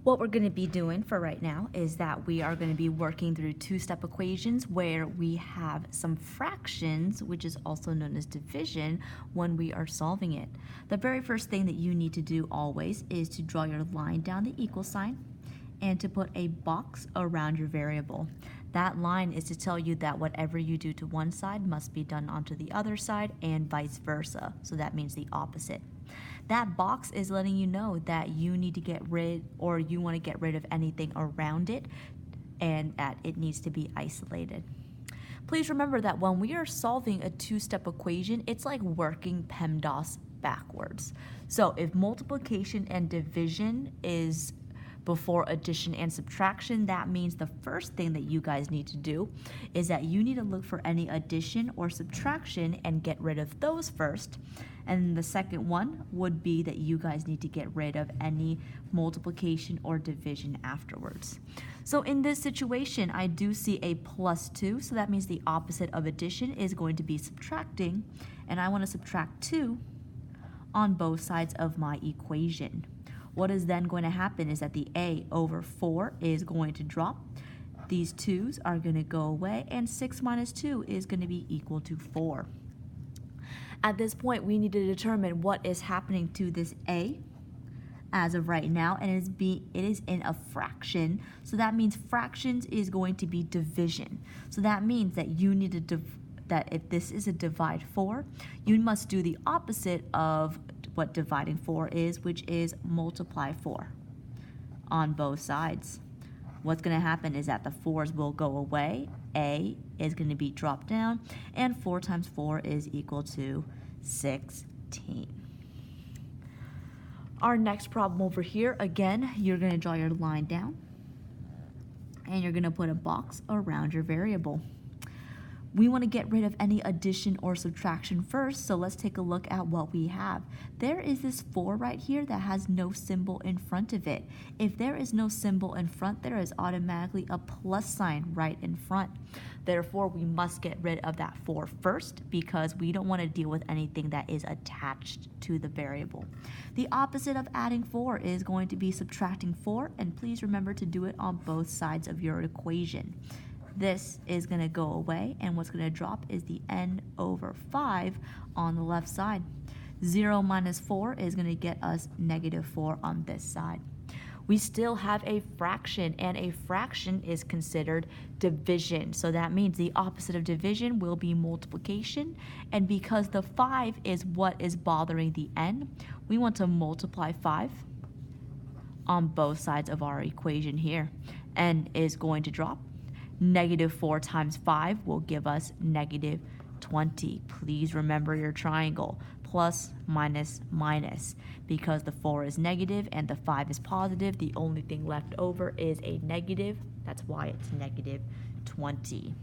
What we're going to be doing for right now is that we are going to be working through two-step equations where we have some fractions, which is also known as division, when we are solving it. The very first thing that you need to do always is to draw your line down the equal sign and to put a box around your variable. That line is to tell you that whatever you do to one side must be done onto the other side and vice versa. So that means the opposite. That box is letting you know that you need to get rid, or you want to get rid of anything around it, and that it needs to be isolated. Please remember that when we are solving a two-step equation, it's like working PEMDAS backwards. So if multiplication and division is before addition and subtraction, that means the first thing that you guys need to do is that you need to look for any addition or subtraction and get rid of those first. And the second one would be that you guys need to get rid of any multiplication or division afterwards. So in this situation, I do see a +2, so that means the opposite of addition is going to be subtracting, and I want to subtract 2 on both sides of my equation. What is then going to happen is that the a over 4 is going to drop. These 2's are going to go away, and 6 minus 2 is going to be equal to 4. At this point, we need to determine what is happening to this a as of right now, and it is in a fraction. So that means fractions is going to be division. So that means that you need to that if this is a divide 4, you must do the opposite of what dividing 4 is, which is multiply 4 on both sides. What's going to happen is that the 4's will go away, a is going to be dropped down, and 4 times 4 is equal to 16. Our next problem over here, again, you're going to draw your line down, and you're going to put a box around your variable. We want to get rid of any addition or subtraction first, so let's take a look at what we have. There is this 4 right here that has no symbol in front of it. If there is no symbol in front, there is automatically a plus sign right in front. Therefore, we must get rid of that 4 first because we don't want to deal with anything that is attached to the variable. The opposite of adding 4 is going to be subtracting 4, and please remember to do it on both sides of your equation. This is going to go away, and what's going to drop is the n over 5 on the left side. 0 minus 4 is going to get us -4 on this side. We still have a fraction, and a fraction is considered division. So that means the opposite of division will be multiplication, and because the 5 is what is bothering the n, we want to multiply 5 on both sides of our equation here. N is going to drop. -4 times 5 will give us -20. Please remember your triangle, plus, minus, minus. Because the 4 is negative and the 5 is positive, the only thing left over is a negative. That's why it's -20.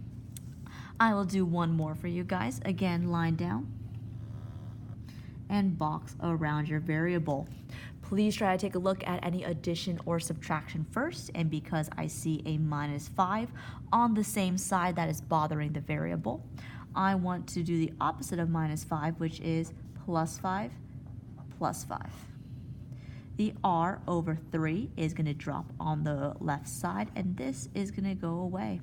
I will do one more for you guys. Again, line down and box around your variable. Please try to take a look at any addition or subtraction first, and because I see a -5 on the same side that is bothering the variable, I want to do the opposite of -5, which is +5, +5. The r over 3 is going to drop on the left side, and this is going to go away.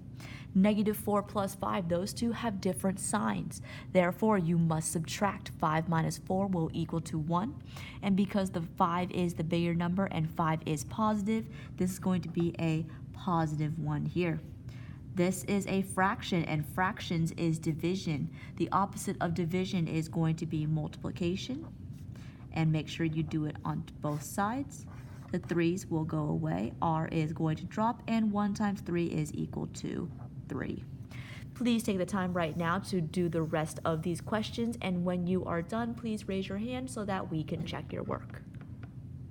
-4 plus 5, those two have different signs. Therefore, you must subtract 5 minus 4 will equal to 1. And because the 5 is the bigger number and 5 is positive, this is going to be a +1 here. This is a fraction, and fractions is division. The opposite of division is going to be multiplication. And make sure you do it on both sides. The 3's will go away, r is going to drop, and 1 times 3 is equal to 3. Please take the time right now to do the rest of these questions, and when you are done, please raise your hand so that we can check your work.